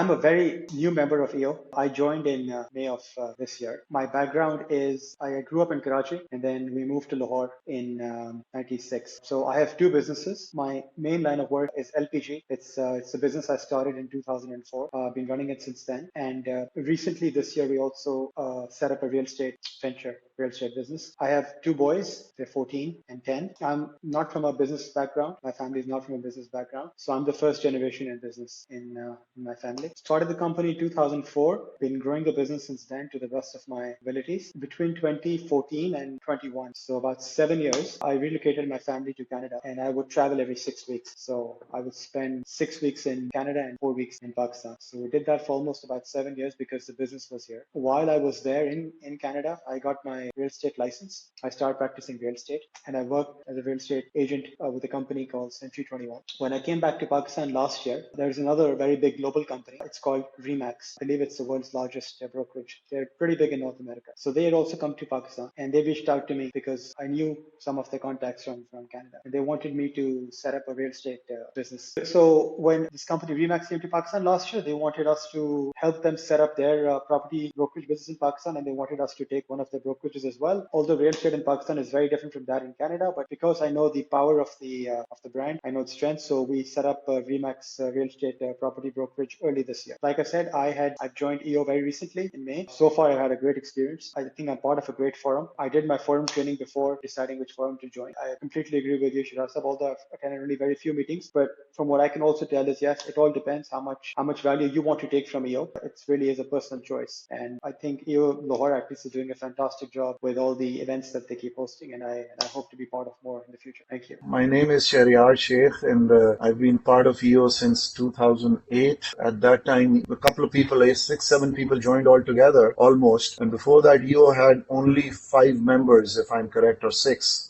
I'm a very new member of EO. I joined in May of this year. My background is I grew up in Karachi and then we moved to Lahore in 96. So I have two businesses. My main line of work is LPG. It's a business I started in 2004. I've been running it since then. And recently this year, we also set up a real estate venture, real estate business. I have two boys. They're 14 and 10. I'm not from a business background. My family is not from a business background. So I'm the first generation in business in my family. Started the company in 2004. Been growing the business since then to the best of my abilities. Between 2014 and 21, so about 7 years, I relocated my family to Canada and I would travel every 6 weeks. So I would spend 6 weeks in Canada and 4 weeks in Pakistan. So we did that for almost about 7 years because the business was here. While I was there in Canada, I got my real estate license. I started practicing real estate and I worked as a real estate agent with a company called Century 21. When I came back to Pakistan last year, there's another very big global company. It's called Remax. I believe it's the world's largest brokerage. They're pretty big in North America. So they had also come to Pakistan and they reached out to me because I knew some of the contacts from Canada. And they wanted me to set up a real estate business. So when this company Remax came to Pakistan last year, they wanted us to help them set up their property brokerage business in Pakistan, and they wanted us to take one of their brokerages as well. Although real estate in Pakistan is very different from that in Canada, but because I know the power of the brand, I know its strength, so we set up Remax real estate property brokerage early this year. Like I said, I've joined EO very recently in May. So far, I've had a great experience. I think I'm part of a great forum. I did my forum training before deciding which forum to join. I completely agree with you, Shiraz, although I've attended only very few meetings. But from what I can also tell is, yes, it all depends how much value you want to take from EO. It really is a personal choice. And I think EO Lahore at least is doing a fantastic job with all the events that they keep hosting. And I hope to be part of more in the future. Thank you. My name is Sheryar Sheikh, and I've been part of EO since 2008. At that time, a couple of people, 6, 7 people joined all together, almost. And before that, EO had only 5 members, if I'm correct, or 6.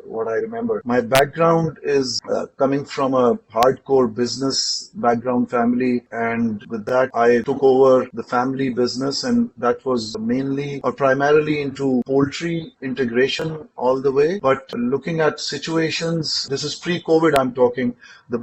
What I remember. My background is coming from a hardcore business background family, and with that I took over the family business, and that was mainly or primarily into poultry integration all the way. But looking at situations, this is pre-COVID I'm talking, the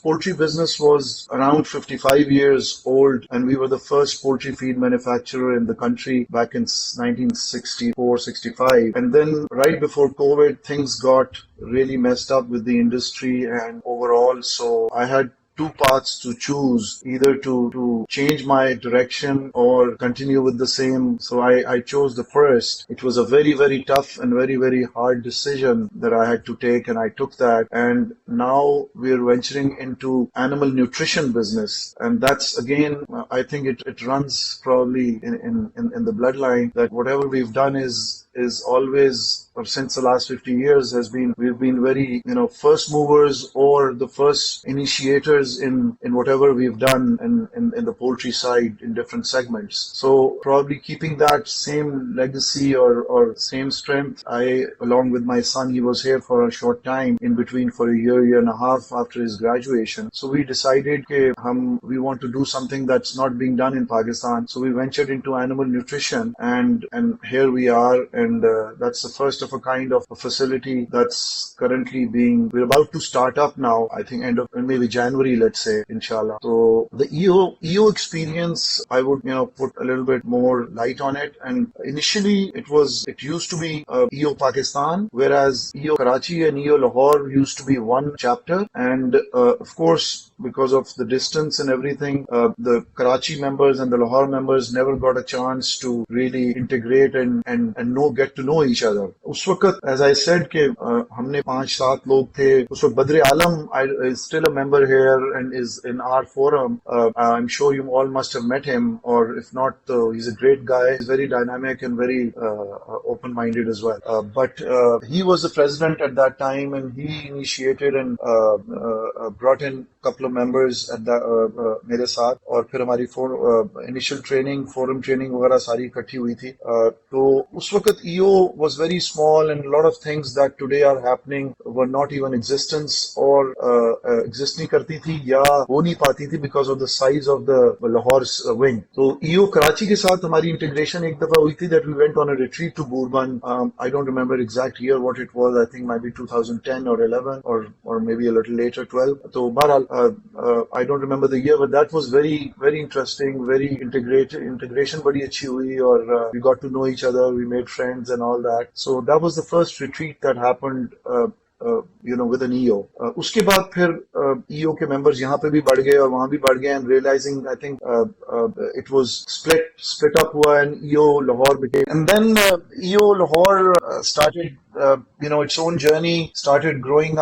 poultry business was around 55 years old, and we were the first poultry feed manufacturer in the country back in 1964-65. And then right before COVID, things got really messed up with the industry and overall. So I had 2 paths to choose, either to change my direction or continue with the same. So I chose the first. It was a very, very tough and very, very hard decision that I had to take, and I took that. And now we're venturing into animal nutrition business. And that's, again, I think it runs probably in the bloodline, that whatever we've done is always, or since the last 50 years, we've been very, first movers or the first initiators in whatever we've done in the poultry side in different segments. So probably keeping that same legacy or same strength, along with my son, he was here for a short time in between for a year and a half after his graduation. So we decided we want to do something that's not being done in Pakistan. So we ventured into animal nutrition, and here we are. And that's the first of a kind of a facility that's currently we're about to start up now, I think end of maybe January, let's say, inshallah. So the EO experience, I would, put a little bit more light on it. And initially it used to be EO Pakistan, whereas EO Karachi and EO Lahore used to be one chapter. And of course, because of the distance and everything, the Karachi members and the Lahore members never got a chance to really integrate and get to know each other. उस वक्त, as I said, कि हमने 5-7 लोग थे. उस वक्त Badr Alam is still a member here and is in our forum. I'm sure you all must have met him, or if not, he's a great guy. He's very dynamic and very open-minded as well. But he was the president at that time, and he initiated and brought in a couple of members at मेरे साथ, और फिर हमारी initial training, forum training वगैरह सारी इकट्ठी हुई थी. तो उस वक्त EO was very small, and a lot of things that today are happening were not even existence or exist नहीं करती थी या हो नहीं पाती थी because of the size of the Lahore wing. तो EO कराची के साथ हमारी integration एक दफा हुई थी that we went on a retreat to Burban. I don't remember exact year what it was. I think might be 2010 or 11 or maybe a little later 12. तो बहरहाल I don't remember the year, but that was very interesting, very integrated. Integration बड़ी अच्छी हुई और we got to know each other, we made friends and all that. So that was the first retreat that happened. With an EO. उसके बाद फिर EO के members यहाँ पे भी बढ़ गए और वहाँ भी बढ़ गए and realizing I think it was split up हुआ and EO Lahore became and then EO Lahore started its own journey, started growing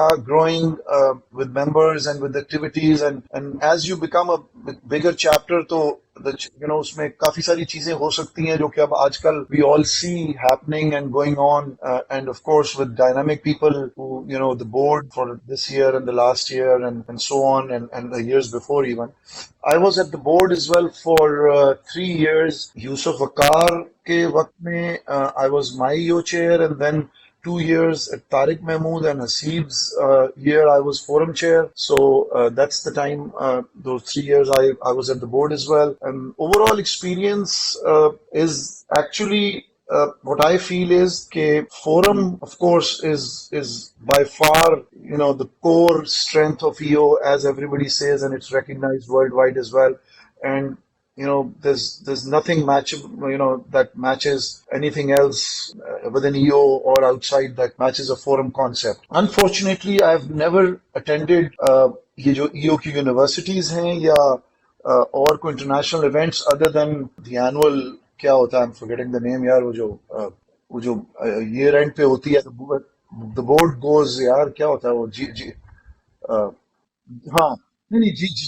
with members and with activities and as you become a bigger chapter तो उसमें काफी सारी चीजें हो सकती हैं जो कि अब आजकल we all see happening and going on and of course with dynamic people who the board for this year and the last year and so on and the years before even. I was at the board as well for 3 years. Yusuf Akar के वक्त में I was my EO chair and then 2 years at Tariq Mahmood and Hasib's year I was forum chair. So that's the time, those 3 years I was at the board as well. And overall experience is actually what I feel is that forum, of course, is by far the core strength of EO, as everybody says, and it's recognized worldwide as well. And there's nothing that matches anything else within EO or outside that matches a forum concept. Unfortunately, I've never attended ये जो EO की universities हैं या और कोई international events other than the annual क्या होता है I'm forgetting the name यार वो जो year end पे होती है the board goes यार क्या होता है वो हाँ नहीं जी जी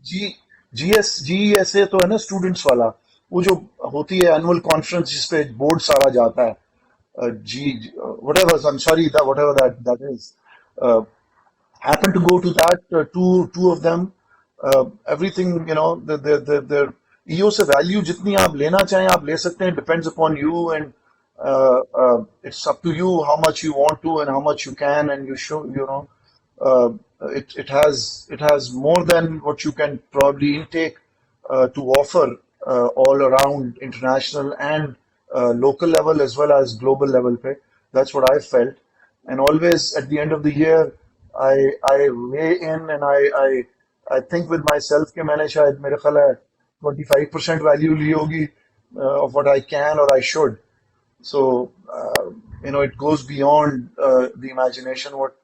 जी जी GSA तो है ना स्टूडेंट्स वाला वो जो होती है एनुअल कॉन्फ्रेंस जिसपे बोर्ड सारा जाता है जी whatever I'm sorry that whatever that is happened to go to that two of them everything the EO से वैल्यू जितनी आप लेना चाहें आप ले सकते हैं depends upon you and it's up to you how much you want to and how much you can and you show uh, it has more than what you can probably intake to offer all around international and local level as well as global level pe. That's what I felt. And always at the end of the year, I weigh in and I think with myself कि मैंने शायद मेरे ख्याल है 25% value ली होगी of what I can or I should. So it goes beyond the imagination what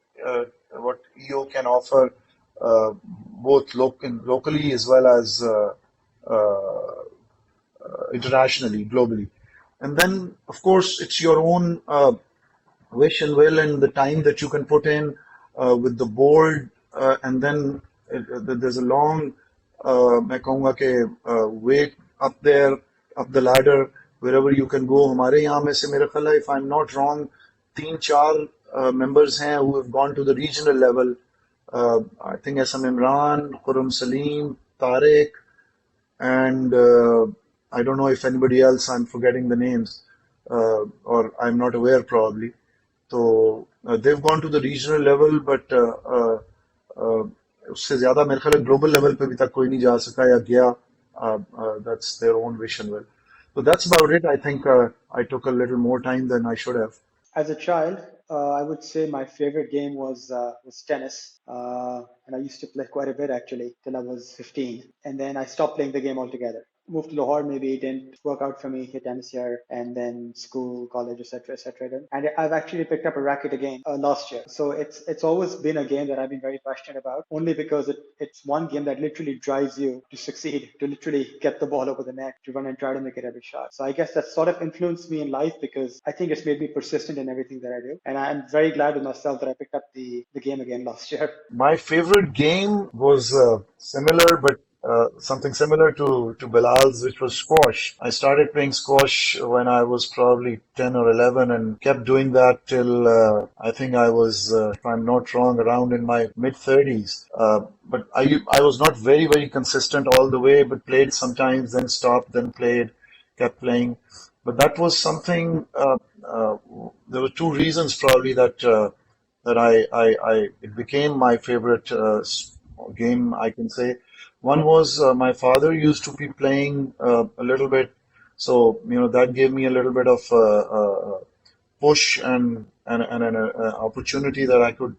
EO can offer both locally as well as uh, internationally, globally. And then, of course, it's your own wish and will and the time that you can put in with the board. And then there's a long, मैं कहूँगा कि way up there, up the ladder, wherever you can go. हमारे यहाँ में से मेरे ख्याल है, if I'm not wrong, 3-4 members हैं who have gone to the regional level. I think SM Imran, Khurram Salim, Tariq, and I don't know if anybody else, I'm forgetting the names, or I'm not aware probably. So they've gone to the regional level, but उससे ज़्यादा मेरे ख्याल है global level पे भी तक कोई नहीं जा सका या गया. That's their own wish and will. So that's about it. I think I took a little more time than I should have. As a child, I would say my favorite game was tennis, and I used to play quite a bit actually till I was 15, and then I stopped playing the game altogether. Moved to Lahore, maybe it didn't work out for me, hit tennis here, and then school, college, etc., etc. And I've actually picked up a racket again last year. So it's always been a game that I've been very passionate about, only because it's one game that literally drives you to succeed, to literally get the ball over the net, to run and try to make it every shot. So I guess that sort of influenced me in life because I think it's made me persistent in everything that I do. And I'm very glad with myself that I picked up the game again last year. My favorite game was similar, but something similar to Bilal's, which was squash. I started playing squash when I was probably 10 or 11 and kept doing that till I think I was, if I'm not wrong, around in my mid-30s. But I was not very consistent all the way, but played sometimes, then stopped, then played, kept playing. But that was something, there were two reasons probably that that it became my favorite game, I can say. One was my father used to be playing a little bit, so that gave me a little bit of push and an opportunity that I could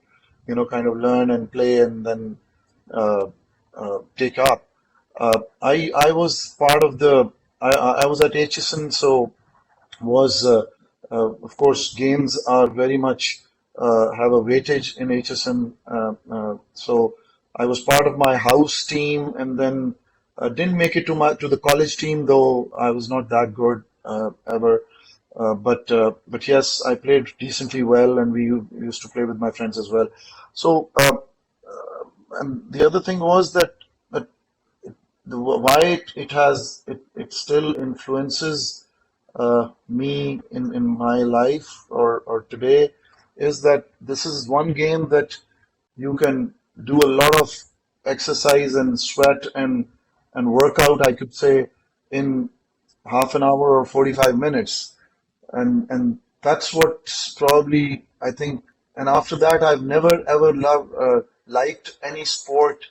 kind of learn and play and then uh, take up. I was part of I was at HSN, so was of course games are very much have a weightage in HSN. So I was part of my house team, and then didn't make it to the college team, though I was not that good ever. But yes, I played decently well, and we used to play with my friends as well. So and the other thing was that why it still influences me in my life or today is that this is one game that you can do a lot of exercise and sweat and workout, I could say, in half an hour or 45 minutes. And that's what's probably, I think. And after that, I've never ever liked any sport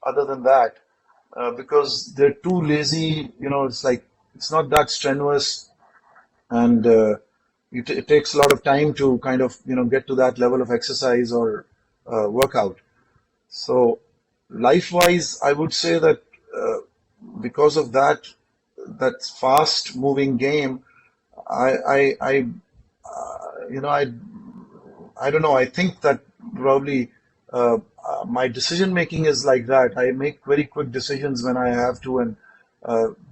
other than that, because they're too lazy. It's like it's not that strenuous, and it takes a lot of time to kind of get to that level of exercise or workout. So life-wise, I would say that uh, because of that fast-moving game, I I don't know. I think that probably my decision making is like that. I make very quick decisions when I have to, and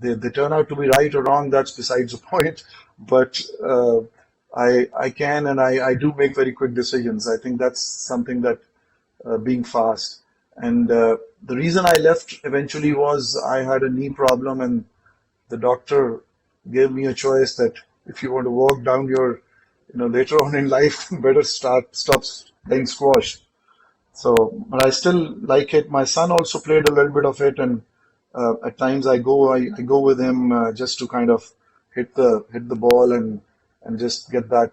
they turn out to be right or wrong. That's besides the point. But I can, and I do make very quick decisions. I think that's something that being fast. And the reason I left eventually was I had a knee problem, and the doctor gave me a choice that if you want to walk down your, later on in life, better stop playing squash. So, but I still like it. My son also played a little bit of it, and at times I go with him just to kind of hit the ball and just get that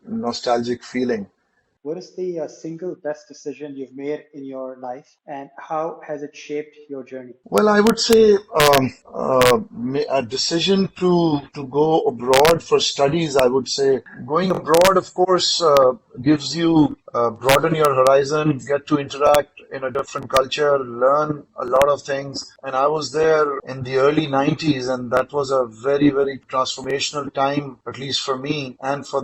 nostalgic feeling. What is the single best decision you've made in your life, and how has it shaped your journey? Well, I would say a decision to go abroad for studies. I would say going abroad, of course, gives you broaden your horizon, get to interact in a different culture, learn a lot of things. And I was there in the early 90s, and that was a very, very transformational time, at least for me, and for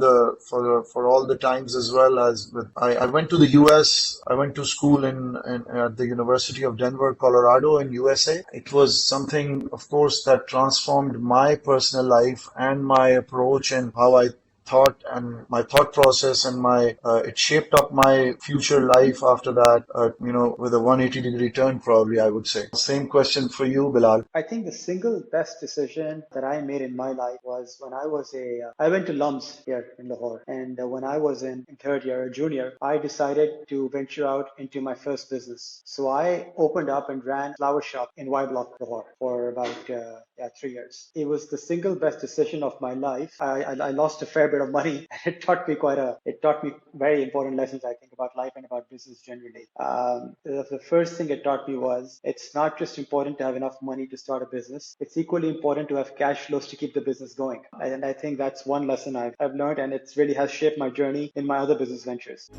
all the times as well as with. I went to the US. I went to school in at the University of Denver, Colorado, in USA. It was something, of course, that transformed my personal life and my approach and how I thought and my thought process and my it shaped up my future life after that, with a 180-degree turn, probably, I would say. Same question for you, Bilal. I think the single best decision that I made in my life was when I went to LUMS here in Lahore. And when I was in third year or junior, I decided to venture out into my first business. So I opened up and ran a flower shop in Y Block, Lahore for about 3 years. It was the single best decision of my life. I lost a fair bit of money, and it taught me very important lessons, I think, about life and about business generally. The first thing it taught me was it's not just important to have enough money to start a business. It's equally important to have cash flows to keep the business going. And I think that's one lesson I've learned, and it really has shaped my journey in my other business ventures.